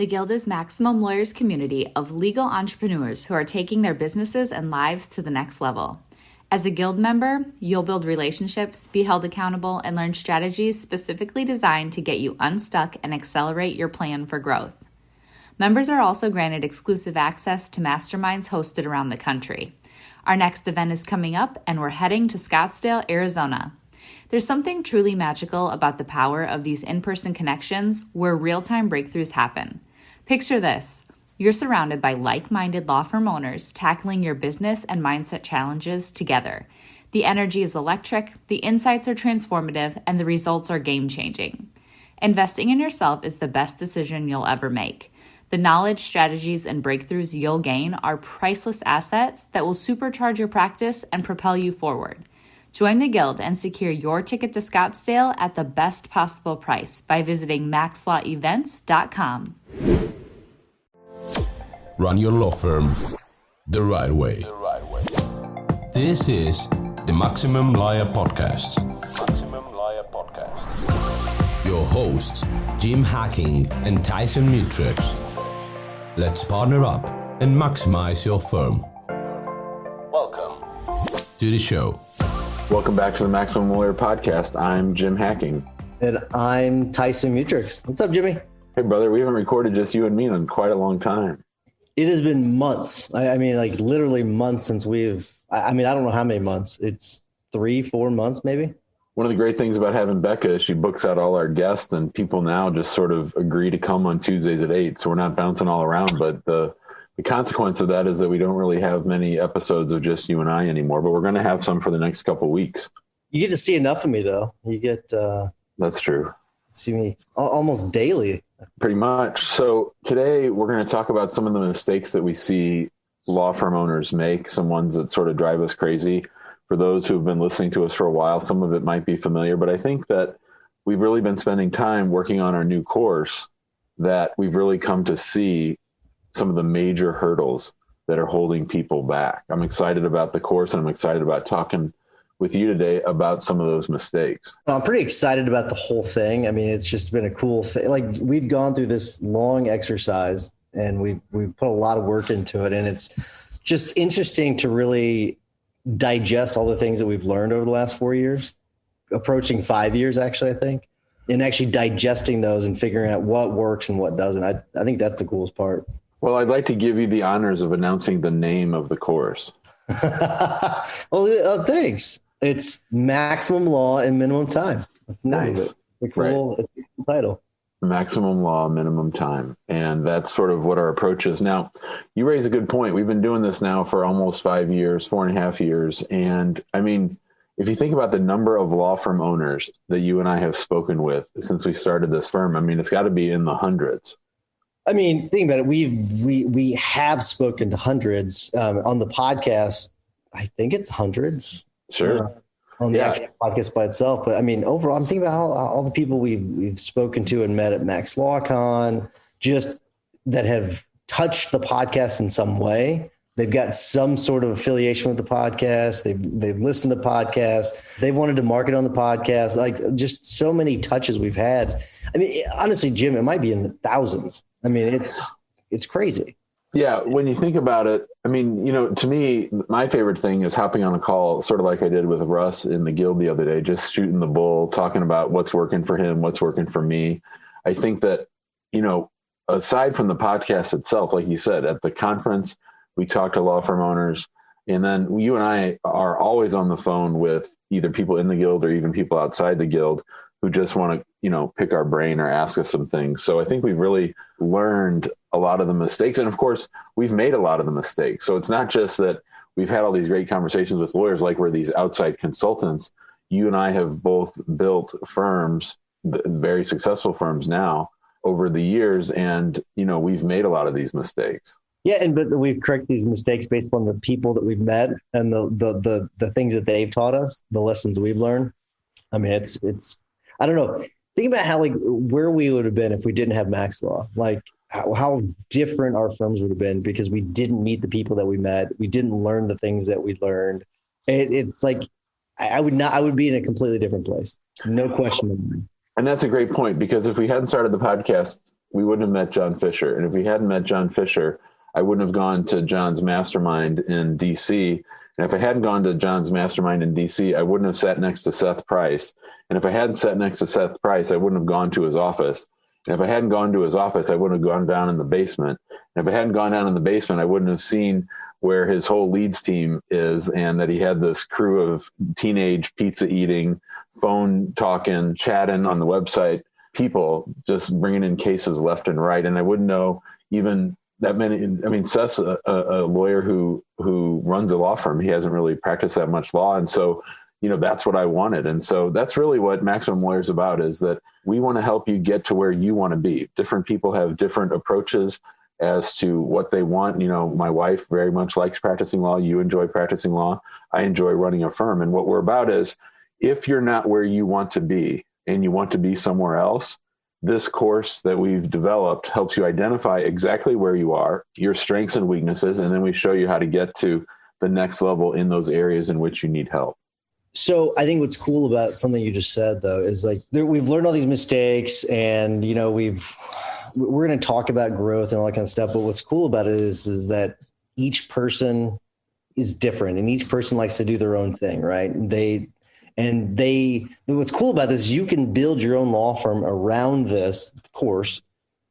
The Guild is Maximum Lawyers' community of legal entrepreneurs who are taking their businesses and lives to the next level. As a Guild member, you'll build relationships, be held accountable, and learn strategies specifically designed to get you unstuck and accelerate your plan for growth. Members are also granted exclusive access to masterminds hosted around the country. Our next event is coming up, and we're heading to Scottsdale, Arizona. There's something truly magical about the power of these in-person connections where real-time breakthroughs happen. Picture this. You're surrounded by like-minded law firm owners tackling your business and mindset challenges together. The energy is electric, the insights are transformative, and the results are game-changing. Investing in yourself is the best decision you'll ever make. The knowledge, strategies, and breakthroughs you'll gain are priceless assets that will supercharge your practice and propel you forward. Join the Guild and secure your ticket to Scottsdale at the best possible price by visiting maxlawevents.com. Run your law firm the right way. This is the Maximum Lawyer Podcast. Your hosts, Jim Hacking and Tyson Mutrux. Let's partner up and maximize your firm. Welcome to the show. Welcome back to the Maximum Lawyer Podcast. I'm Jim Hacking. And I'm Tyson Mutrux. What's up, Jimmy? Hey, brother. We haven't recorded just you and me in quite a long time. It has been months. I mean, like literally months since I don't know how many months. It's 3-4 months, maybe. One of the great things about having Becca is she books out all our guests, and people now just sort of agree to come on Tuesdays at 8. So we're not bouncing all around. But the consequence of that is that we don't really have many episodes of just you and I anymore. But we're going to have some for the next couple of weeks. You get to see enough of me, though. You get That's true. See me almost daily. Pretty much. So today we're going to talk about some of the mistakes that we see law firm owners make, some ones that sort of drive us crazy. For those who've been listening to us for a while, some of it might be familiar, but I think that we've really been spending time working on our new course that we've really come to see some of the major hurdles that are holding people back. I'm excited about the course, and I'm excited about talking with you today about some of those mistakes. I'm pretty excited about the whole thing. I mean, it's just been a cool thing. Like, we've gone through this long exercise and we've put a lot of work into it. And it's just interesting to really digest all the things that we've learned over the last 4 years, approaching 5 years, actually, I think, and actually digesting those and figuring out what works and what doesn't. I think that's the coolest part. Well, I'd like to give you the honors of announcing the name of the course. Well, thanks. It's Maximum Law and Minimum Time. That's nice. It's a cool title. Maximum Law, Minimum Time. And that's sort of what our approach is. Now, you raise a good point. We've been doing this now for almost 5 years, 4.5 years. And I mean, if you think about the number of law firm owners that you and I have spoken with since we started this firm, I mean, it's got to be in the hundreds. I mean, think about it. We have spoken to hundreds on the podcast. I think it's hundreds. Sure. On the actual podcast by itself. But I mean, overall, I'm thinking about all the people we've spoken to and met at Max LawCon, just that have touched the podcast in some way. They've got some sort of affiliation with the podcast. They've listened to the podcast. They've wanted to market on the podcast. Like, just so many touches we've had. I mean, honestly, Jim, it might be in the thousands. I mean, it's crazy. Yeah. When you think about it, I mean, you know, to me, my favorite thing is hopping on a call, sort of like I did with Russ in the Guild the other day, just shooting the bull, talking about what's working for him, what's working for me. I think that, you know, aside from the podcast itself, like you said, at the conference, we talk to law firm owners, and then you and I are always on the phone with either people in the Guild or even people outside the Guild who just want to, you know, pick our brain or ask us some things. So I think we've really learned a lot of the mistakes. And of course, we've made a lot of the mistakes. So it's not just that we've had all these great conversations with lawyers like we're these outside consultants. You and I have both built firms, very successful firms now, over the years. And, you know, we've made a lot of these mistakes. Yeah, but we've corrected these mistakes based on the people that we've met and the things that they've taught us, the lessons we've learned. I mean, it's I don't know. Think about how, like, where we would have been if we didn't have Max Law. Like, how different our firms would have been because we didn't meet the people that we met. We didn't learn the things that we learned. It's like I would be in a completely different place. No question in mind. And that's a great point, because if we hadn't started the podcast we wouldn't have met John Fisher. And if we hadn't met John Fisher, I wouldn't have gone to John's mastermind in DC. And if I hadn't gone to John's mastermind in DC, I wouldn't have sat next to Seth Price. And if I hadn't sat next to Seth Price, I wouldn't have gone to his office. And if I hadn't gone to his office, I wouldn't have gone down in the basement. And if I hadn't gone down in the basement, I wouldn't have seen where his whole leads team is, and that he had this crew of teenage pizza eating, phone talking, chatting on the website people just bringing in cases left and right. And I wouldn't know even that many. I mean, Seth's a lawyer who runs a law firm. He hasn't really practiced that much law. And so, that's what I wanted. And so that's really what Maximum Lawyer is about, is that we want to help you get to where you want to be. Different people have different approaches as to what they want. My wife very much likes practicing law. You enjoy practicing law. I enjoy running a firm. And what we're about is, if you're not where you want to be and you want to be somewhere else, this course that we've developed helps you identify exactly where you are, your strengths and weaknesses, and then we show you how to get to the next level in those areas in which you need help. So I think what's cool about something you just said, though, is we've learned all these mistakes, and we're going to talk about growth and all that kind of stuff. But what's cool about it is that each person is different, and each person likes to do their own thing, right? What's cool about this, you can build your own law firm around this course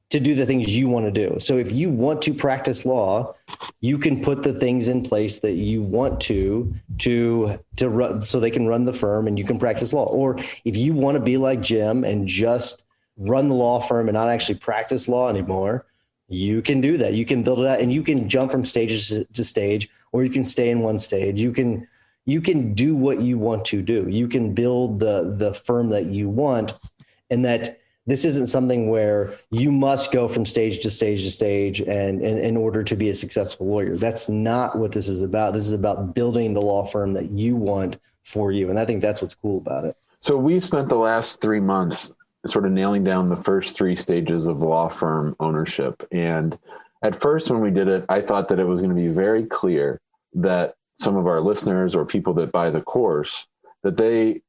to do the things you want to do. So if you want to practice law, you can put the things in place that you want to run, so they can run the firm and you can practice law. Or if you want to be like Jim and just run the law firm and not actually practice law anymore, you can do that. You can build it out, and you can jump from stage to stage, or you can stay in one stage. You can do what you want to do. You can build the firm that you want, and that this isn't something where you must go from stage to stage to stage and in order to be a successful lawyer. That's not what this is about. This is about building the law firm that you want for you. And I think that's what's cool about it. So we've spent the last 3 months sort of nailing down the first 3 stages of law firm ownership. And at first, when we did it, I thought that it was going to be very clear that some of our listeners or people that buy the course, that they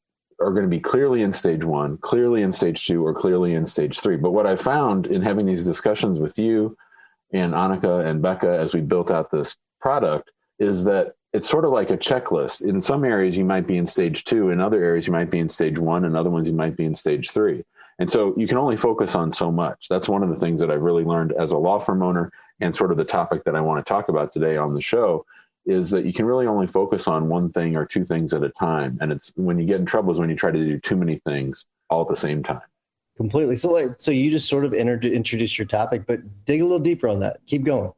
are going to be clearly in stage 1, clearly in stage 2, or clearly in stage 3. But what I found in having these discussions with you and Annika and Becca as we built out this product is that it's sort of like a checklist. In some areas, you might be in stage 2. In other areas, you might be in stage 1. In other ones, you might be in stage 3. And so you can only focus on so much. That's one of the things that I've really learned as a law firm owner, and sort of the topic that I want to talk about today on the show is that you can really only focus on one thing or 2 things at a time. And it's when you get in trouble is when you try to do too many things all at the same time. Completely. So you just sort of introduced your topic, but dig a little deeper on that. Keep going.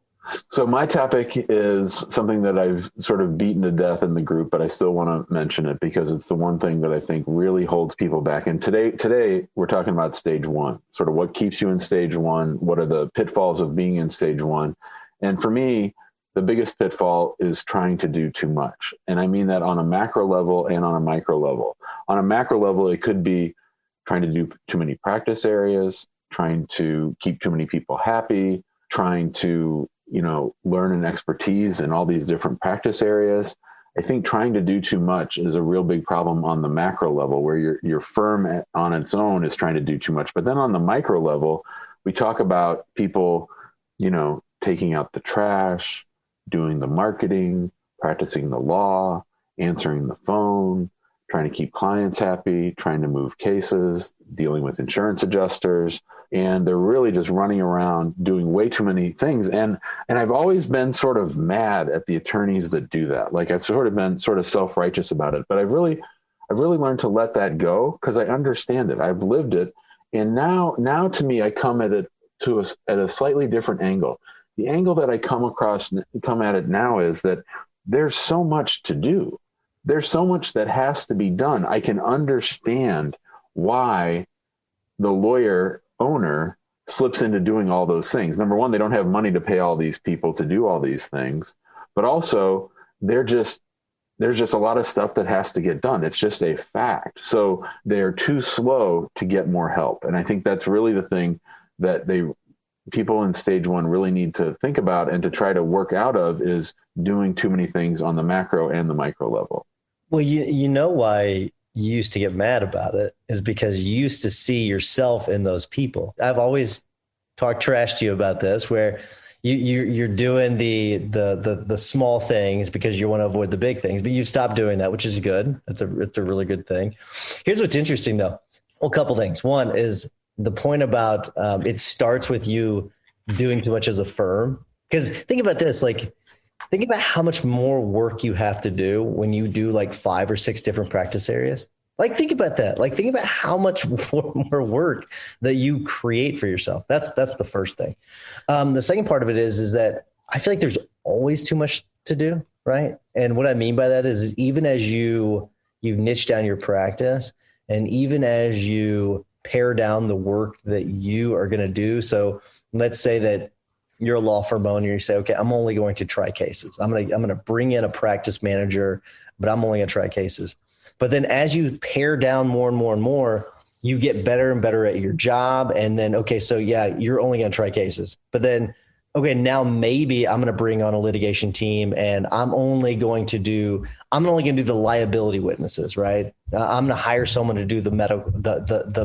So my topic is something that I've sort of beaten to death in the group, but I still want to mention it because it's the one thing that I think really holds people back. And today we're talking about stage 1, sort of what keeps you in stage 1. What are the pitfalls of being in stage 1? And for me, the biggest pitfall is trying to do too much. And I mean that on a macro level and on a micro level. On a macro level, it could be trying to do too many practice areas, trying to keep too many people happy, trying to, learn an expertise in all these different practice areas. I think trying to do too much is a real big problem on the macro level, where your firm on its own is trying to do too much. But then on the micro level, we talk about people, taking out the trash, doing the marketing, practicing the law, answering the phone, trying to keep clients happy, trying to move cases, dealing with insurance adjusters. And they're really just running around doing way too many things. And I've always been sort of mad at the attorneys that do that. Like I've sort of been sort of self-righteous about it, but I've really learned to let that go because I understand it. I've lived it. And now to me, I come at it at a slightly different angle. The angle that I come at it now is that there's so much to do. There's so much that has to be done. I can understand why the lawyer owner slips into doing all those things. Number one, they don't have money to pay all these people to do all these things, but also there's just a lot of stuff that has to get done. It's just a fact. So they're too slow to get more help. And I think that's really the thing that people in stage 1 really need to think about and to try to work out of is doing too many things on the macro and the micro level. Well, you know why you used to get mad about it is because you used to see yourself in those people. I've always talk trash to you about this, where you're doing the small things because you want to avoid the big things, but you stopped doing that, which is good. It's a really good thing. Here's what's interesting though. Well, a couple things. One is the point about it starts with you doing too much as a firm. Because think about this, like think about how much more work you have to do when you do like 5 or 6 different practice areas. Like think about that. Like think about how much more work that you create for yourself. That's the first thing. The second part of it is that I feel like there's always too much to do, right? And what I mean by that is even as you niche down your practice, and even as you pare down the work that you are going to do. So let's say that you're a law firm owner, you say, okay, I'm only going to try cases. I'm going to bring in a practice manager, but I'm only going to try cases. But then as you pare down more and more and more, you get better and better at your job. And then, okay, so yeah, you're only going to try cases. But then, okay, now maybe I'm going to bring on a litigation team and I'm only going to do the liability witnesses, right? I'm going to hire someone to do the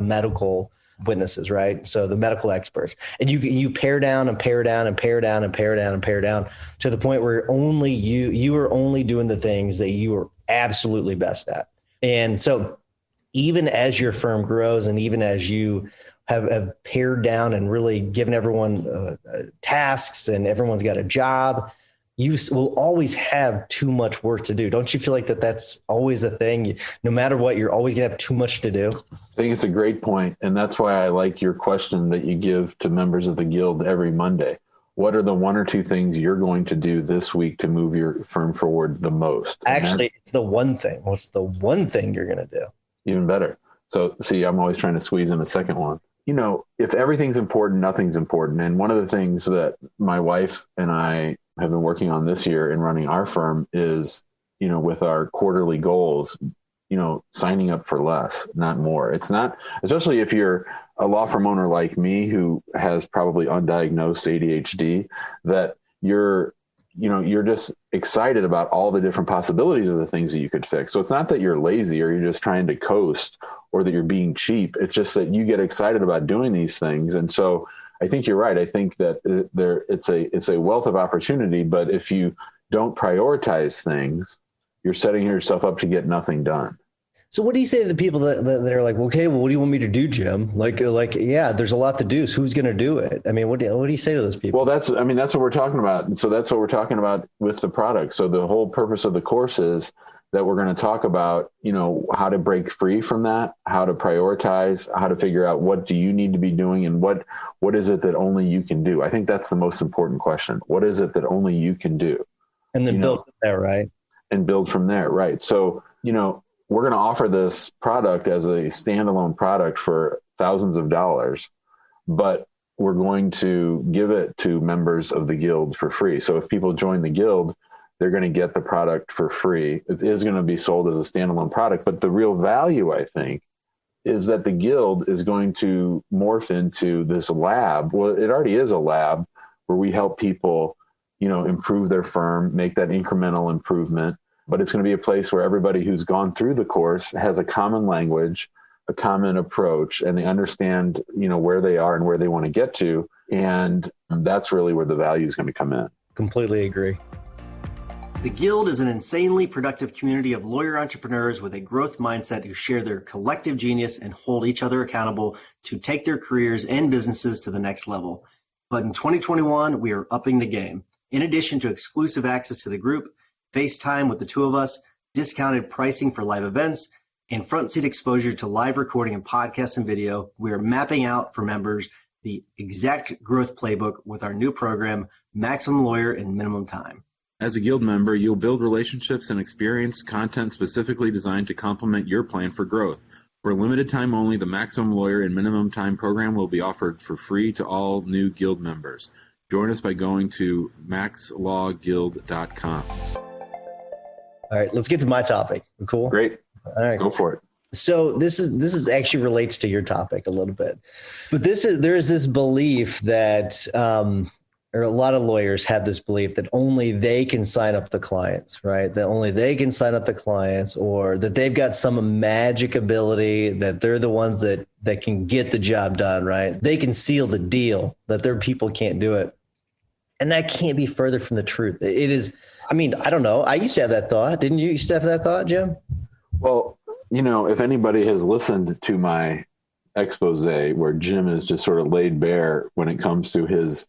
medical witnesses, right? So the medical experts, and you pare down and pare down and pare down and pare down and pare down to the point where only you are only doing the things that you are absolutely best at. And so even as your firm grows and even as you have pared down and really given everyone tasks and everyone's got a job, you will always have too much work to do. Don't you feel like that's always a thing? No matter what, you're always going to have too much to do. I think it's a great point. And that's why I like your question that you give to members of the guild every Monday. What are the 1 or 2 things you're going to do this week to move your firm forward the most? Actually, it's the one thing. What's the one thing you're going to do? Even better. So see, I'm always trying to squeeze in a second one. You know, if everything's important, nothing's important. And one of the things that my wife and I have been working on this year in running our firm is, you know, with our quarterly goals, you know, signing up for less, not more. It's not, especially if you're a law firm owner like me, who has probably undiagnosed ADHD, that you're just excited about all the different possibilities of the things that you could fix. So it's not that you're lazy or you're just trying to coast or that you're being cheap. It's just that you get excited about doing these things. And so I think you're right. I think that it's a wealth of opportunity, but if you don't prioritize things, you're setting yourself up to get nothing done. So what do you say to the people that are like, okay, well, what do you want me to do, Jim? Like, yeah, there's a lot to do. So who's going to do it? I mean, what do you say to those people? Well, that's what we're talking about. And so that's what we're talking about with the product. So the whole purpose of the course is that we're going to talk about, you know, how to break free from that, how to prioritize, how to figure out what do you need to be doing and what is it that only you can do? I think that's the most important question. What is it that only you can do? And then build from there, right? And build from there, right? So, you know, we're going to offer this product as a standalone product for thousands of dollars, but we're going to give it to members of the guild for free. So if people join the guild, they're going to get the product for free. It is going to be sold as a standalone product, but the real value, I think, is that the guild is going to morph into this lab. Well, it already is a lab where we help people, you know, improve their firm, make that incremental improvement. But it's going to be a place where everybody who's gone through the course has a common language, a common approach, and they understand, you know, where they are and where they want to get to. And that's really where the value is going to come in. Completely agree. The Guild is an insanely productive community of lawyer entrepreneurs with a growth mindset who share their collective genius and hold each other accountable to take their careers and businesses to the next level. But in 2021, we are upping the game. In addition to exclusive access to the group, FaceTime with the two of us, discounted pricing for live events, and front seat exposure to live recording and podcasts and video, we are mapping out for members the exact growth playbook with our new program, Maximum Lawyer in Minimum Time. As a Guild member, you'll build relationships and experience content specifically designed to complement your plan for growth. For a limited time only, the Maximum Lawyer in Minimum Time program will be offered for free to all new Guild members. Join us by going to maxlawguild.com. All right, let's get to my topic. Cool. Great. All right, go for it. So this is actually relates to your topic a little bit, but there is this belief that or a lot of lawyers have this belief that only they can sign up the clients, right? That only they can sign up the clients, or that they've got some magic ability, that they're the ones that can get the job done, right? They can seal the deal, that their people can't do it. And that can't be further from the truth. It is, I mean, I don't know. I used to have that thought. Didn't you used to have that thought, Jim? Well, if anybody has listened to my expose where Jim is just sort of laid bare when it comes to his,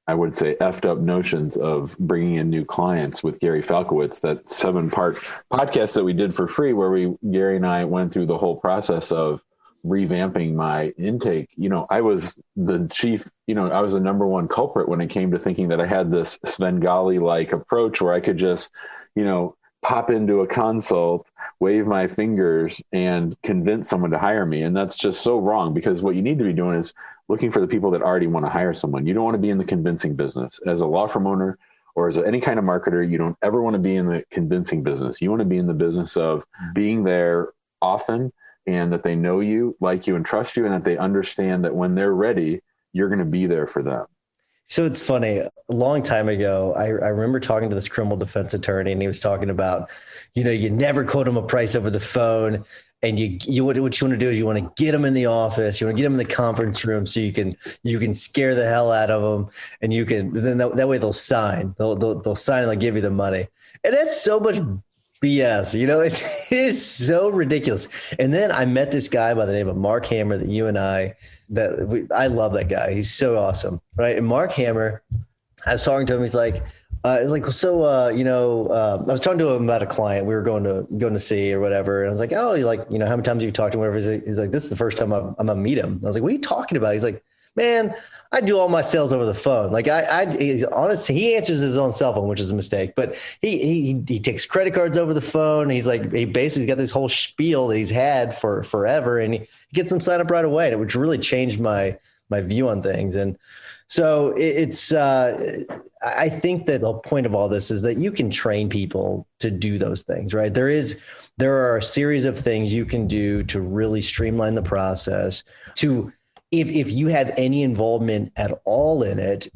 I would say, effed up notions of bringing in new clients with Gary Falkowitz, that 7-part podcast that we did for free, where Gary and I went through the whole process of revamping my intake. I was the chief, I was the number one culprit when it came to thinking that I had this Svengali-like approach where I could just, pop into a consult, wave my fingers, and convince someone to hire me. And that's just so wrong, because what you need to be doing is looking for the people that already want to hire someone. You don't want to be in the convincing business. As a law firm owner or as any kind of marketer, you don't ever want to be in the convincing business. You want to be in the business of being there often, and that they know you, like you, and trust you, and that they understand that when they're ready, you're going to be there for them. So it's funny. A long time ago, I remember talking to this criminal defense attorney, and he was talking about, you never quote them a price over the phone. And what you want to do is you want to get them in the office, you want to get them in the conference room, so you can scare the hell out of them, and then that way they'll sign. They'll sign and they'll give you the money. And that's so much BS. It is so ridiculous. And then I met this guy by the name of Mark Hammer that you and I love that guy. He's so awesome. Right. And Mark Hammer, I was talking to him. He's like, I was talking to him about a client we were going to see or whatever. And I was like, oh, how many times have you talked to him? Whatever. He's like, this is the first time I'm going to meet him. I was like, what are you talking about? He's like, man, I do all my sales over the phone. Like he's honest. He answers his own cell phone, which is a mistake, but he takes credit cards over the phone. He's like, he basically got this whole spiel that he's had for forever, and he gets them signed up right away, which really changed my view on things. And so I think that the point of all this is that you can train people to do those things, right? There are a series of things you can do to really streamline the process. If you have any involvement at all in it,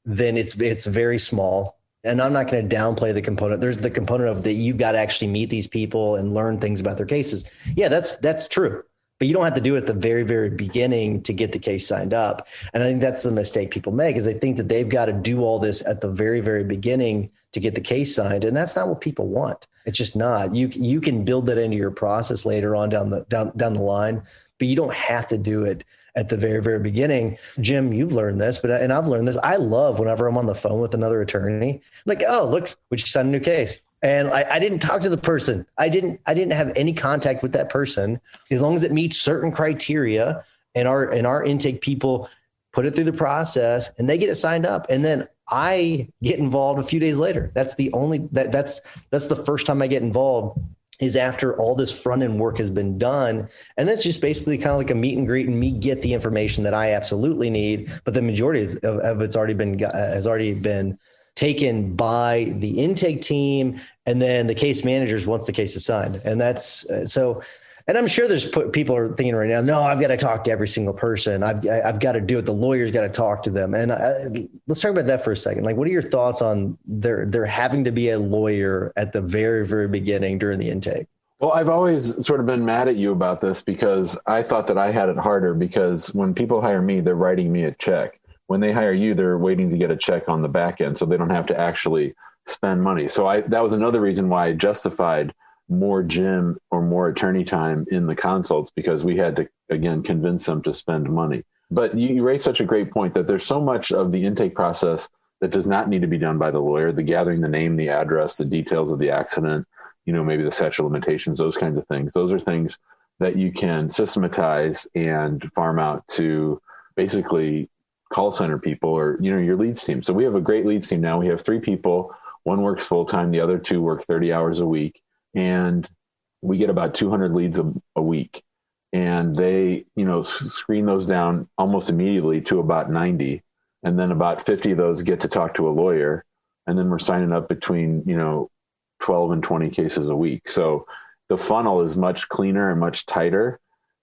then it's very small. And I'm not going to downplay the component. There's the component of that you've got to actually meet these people and learn things about their cases. Yeah, that's true. But you don't have to do it at the very, very beginning to get the case signed up. And I think that's the mistake people make, is they think that they've got to do all this at the very, very beginning to get the case signed. And that's not what people want. It's just not. You can build that into your process later on down the line, but you don't have to do it at the very, very beginning. Jim, you've learned this, and I've learned this. I love whenever I'm on the phone with another attorney, like, oh, look, we just signed a new case. And I didn't talk to the person. I didn't have any contact with that person, as long as it meets certain criteria, and our intake people put it through the process and they get it signed up. And then I get involved a few days later. That's the first time I get involved, is after all this front end work has been done. And that's just basically kind of like a meet and greet, and me get the information that I absolutely need. But the majority of it's has already been taken by the intake team, and then the case managers once the case is signed. And that's so. And I'm sure there's people are thinking right now, no, I've got to talk to every single person. I've got to do it. The lawyer's got to talk to them. And let's talk about that for a second. Like, what are your thoughts on there having to be a lawyer at the very, very beginning during the intake? Well, I've always sort of been mad at you about this, because I thought that I had it harder, because when people hire me, they're writing me a check. When they hire you, they're waiting to get a check on the back end, so they don't have to actually spend money. So that was another reason why I justified more gym or more attorney time in the consults, because we had to, again, convince them to spend money. But you raised such a great point that there's so much of the intake process that does not need to be done by the lawyer. The gathering the name, the address, the details of the accident, maybe the statute of limitations, those kinds of things. Those are things that you can systematize and farm out to basically call center people, or, your leads team. So we have a great leads team now. We have 3 people. One works full time. The other 2 work 30 hours a week. And we get about 200 leads a week. And they, screen those down almost immediately to about 90. And then about 50 of those get to talk to a lawyer. And then we're signing up between, 12 and 20 cases a week. So the funnel is much cleaner and much tighter.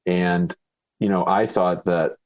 And, I thought that,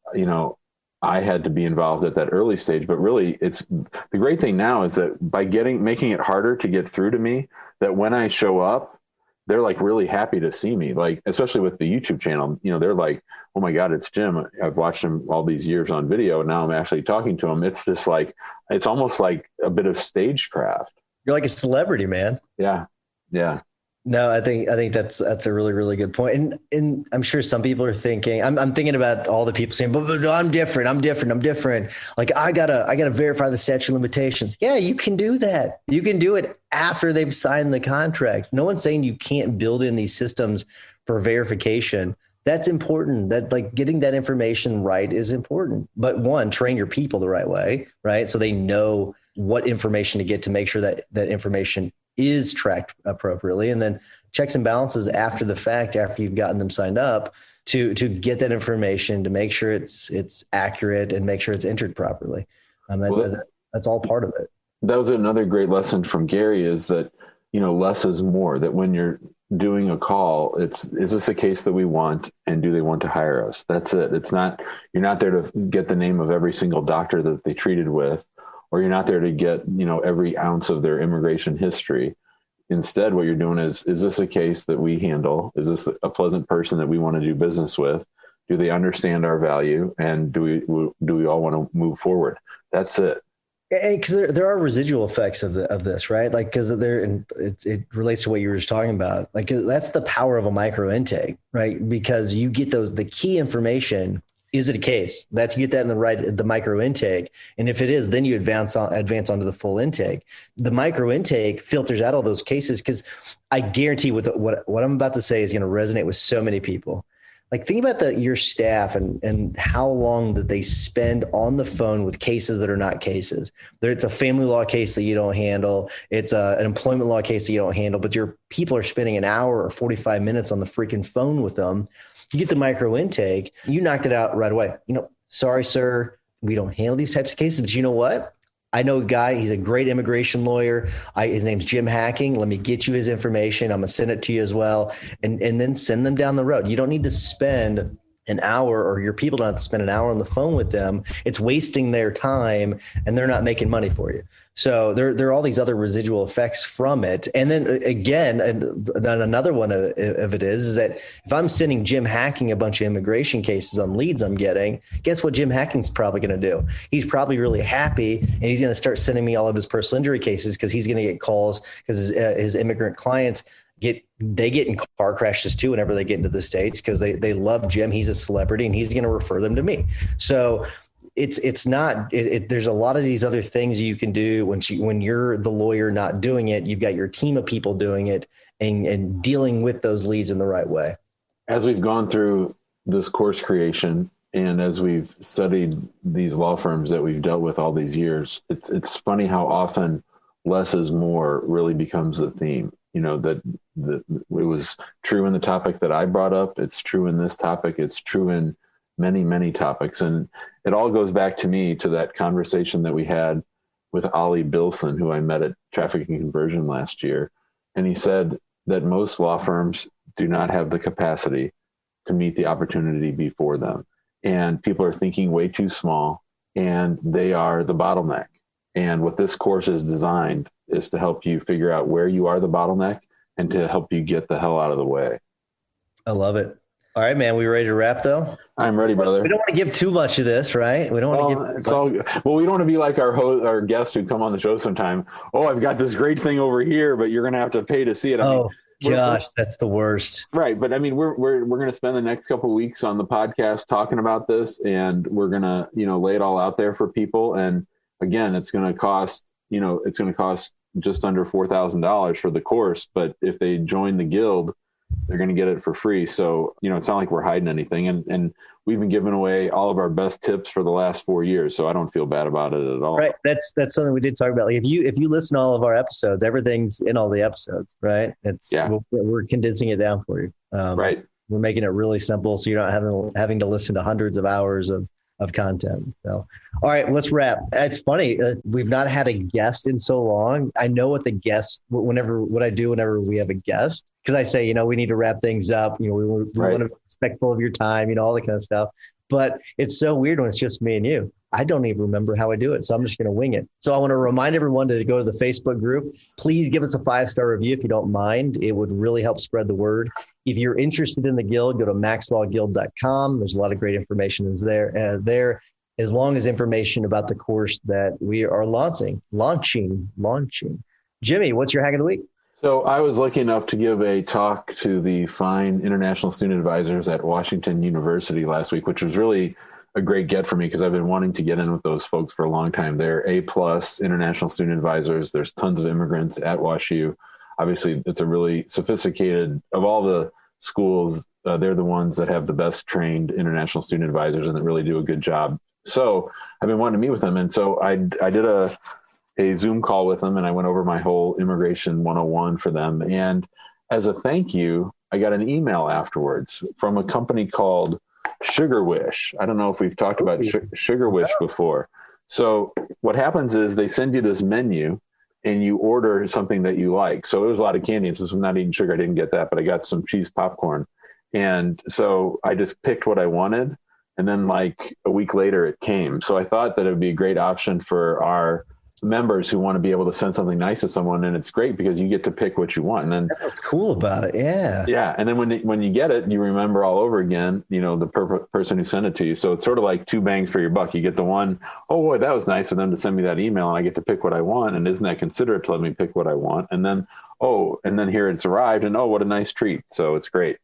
I had to be involved at that early stage. But really, it's the great thing now is that by making it harder to get through to me, that when I show up, they're like really happy to see me, like, especially with the YouTube channel, they're like, oh my God, it's Jim. I've watched him all these years on video. And now I'm actually talking to him. It's just like, it's almost like a bit of stagecraft. You're like a celebrity, man. Yeah. Yeah. No, I think that's a really, really good point. And I'm sure some people are thinking, I'm thinking about all the people saying, but I'm different. Like I gotta verify the statute of limitations. Yeah, you can do that. You can do it after they've signed the contract. No one's saying you can't build in these systems for verification. That's important. That, like, getting that information right is important. But one, train your people the right way, right? So they know what information to get to make sure that that information is tracked appropriately, and then checks and balances after the fact, after you've gotten them signed up, to get that information, to make sure it's accurate and make sure it's entered properly. That's all part of it. That was another great lesson from Gary, is that, less is more, that when you're doing a call, is this a case that we want, and do they want to hire us? That's it. It's not, you're not there to get the name of every single doctor that they treated with, or you're not there to get, every ounce of their immigration history. Instead, what you're doing is this a case that we handle? Is this a pleasant person that we want to do business with? Do they understand our value? And do we all want to move forward? That's it. Because there are residual effects of this, right? Like, because it relates to what you were just talking about. Like, that's the power of a micro intake, right? Because you get the key information. Is it a case? You get that in the micro intake. And if it is, then you advance onto the full intake. The micro intake filters out all those cases, because I guarantee what I'm about to say is going to resonate with so many people. Like, think about your staff and how long that they spend on the phone with cases that are not cases. It's a family law case that you don't handle. It's an employment law case that you don't handle, but your people are spending an hour or 45 minutes on the freaking phone with them. You get the micro intake, you knocked it out right away. Sorry, sir, we don't handle these types of cases, but you know what? I know a guy, he's a great immigration lawyer. His name's Jim Hacking. Let me get you his information. I'm going to send it to you as well. And then send them down the road. You don't need to spend an hour, or your people don't have to spend an hour on the phone with them. It's wasting their time, and they're not making money for you. So there are all these other residual effects from it. And then again, and then another one of it is that if I'm sending Jim Hacking a bunch of immigration cases on leads I'm getting, guess what Jim Hacking's probably going to do? He's probably really happy, and he's going to start sending me all of his personal injury cases, because he's going to get calls, because his immigrant clients get in car crashes too whenever they get into the States, because they love Jim. He's a celebrity, and he's going to refer them to me. So it's not, there's a lot of these other things you can do when you're the lawyer not doing it. You've got your team of people doing it and dealing with those leads in the right way. As we've gone through this course creation, and as we've studied these law firms that we've dealt with all these years, it's funny how often less is more really becomes a theme. That it was true in the topic that I brought up. It's true in this topic. It's true in many, many topics. And it all goes back to me, to that conversation that we had with Ollie Bilson, who I met at Traffic and Conversion last year. And he said that most law firms do not have the capacity to meet the opportunity before them. And people are thinking way too small, and they are the bottleneck. And what this course is designed is to help you figure out where you are the bottleneck, and to help you get the hell out of the way. I love it. All right, man. We ready to wrap, though? I'm ready, brother. We don't want to give too much of this, right? We don't want to give. Well, we don't want to be like our guests who come on the show sometime. Oh, I've got this great thing over here, but you're going to have to pay to see it. Gosh, that's the worst. Right. But I mean, we're going to spend the next couple of weeks on the podcast talking about this, and we're going to, lay it all out there for people. And again, it's going to cost just under $4,000 for the course. But if they join the guild, they're going to get it for free. So, it's not like we're hiding anything. And we've been giving away all of our best tips for the last 4 years. So I don't feel bad about it at all. Right. That's something we did talk about. Like, if you listen to all of our episodes, everything's in all the episodes, right? We're condensing it down for you. Right. We're making it really simple, so you're not having to listen to hundreds of hours of content. So, all right, let's wrap. It's funny. We've not had a guest in so long. I know what I do whenever we have a guest, because I say, we need to wrap things up. We want to be respectful of your time, all that kind of stuff. but it's so weird when it's just me and you. I don't even remember how I do it. So I'm just going to wing it. So I want to remind everyone to go to the Facebook group. Please give us a 5-star review if you don't mind. It would really help spread the word. If you're interested in the guild, go to maxlawguild.com. There's a lot of great information there, as long as information about the course that we are launching. Jimmy, what's your hack of the week? So I was lucky enough to give a talk to the fine international student advisors at Washington University last week, which was really a great get for me because I've been wanting to get in with those folks for a long time. They're A+ international student advisors. There's tons of immigrants at WashU. Obviously, it's a really sophisticated, of all the schools, they're the ones that have the best trained international student advisors and that really do a good job. So I've been wanting to meet with them. And so I did a Zoom call with them and I went over my whole immigration 101 for them. And as a thank you, I got an email afterwards from a company called Sugar Wish. I don't know if we've talked about Sugar Wish before. So what happens is they send you this menu and you order something that you like. So it was a lot of candy. And since I'm not eating sugar, I didn't get that, but I got some cheese popcorn. And so I just picked what I wanted. And then like a week later it came. So I thought that it would be a great option for our members who want to be able to send something nice to someone. And it's great because you get to pick what you want. And then that's what's cool about it. Yeah. Yeah. And then when you get it, you remember all over again, the person who sent it to you. So it's sort of like 2 bangs for your buck. You get the one, oh boy, that was nice of them to send me that email and I get to pick what I want. And isn't that considerate to let me pick what I want? And then here it's arrived and what a nice treat. So it's great.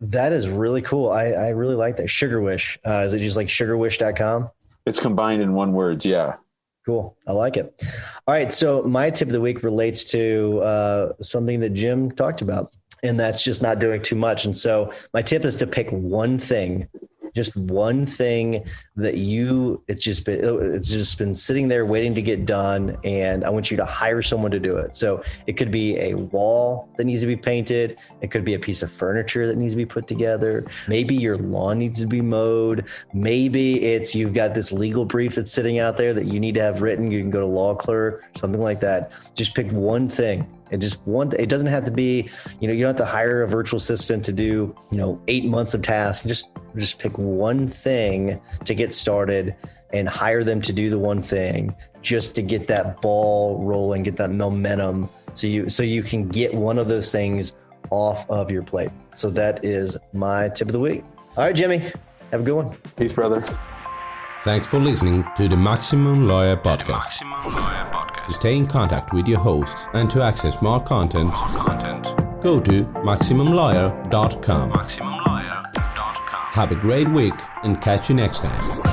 That is really cool. I really like that. Sugar Wish. Is it just like sugarwish.com? It's combined in one word. Yeah. Cool. I like it. All right. So my tip of the week relates to something that Jim talked about, and that's just not doing too much. And so my tip is to pick one thing, just one thing that it's just been sitting there waiting to get done. And I want you to hire someone to do it. So it could be a wall that needs to be painted. It could be a piece of furniture that needs to be put together. Maybe your lawn needs to be mowed. Maybe you've got this legal brief that's sitting out there that you need to have written. You can go to law clerk, something like that. Just pick one thing. It doesn't have to be, you don't have to hire a virtual assistant to do, 8 months of tasks. Just pick one thing to get started and hire them to do the one thing just to get that ball rolling, get that momentum. So you can get one of those things off of your plate. So that is my tip of the week. All right, Jimmy, have a good one. Peace, brother. Thanks for listening to the Maximum Lawyer Podcast. To stay in contact with your hosts and to access more content, go to MaximumLawyer.com. Have a great week and catch you next time.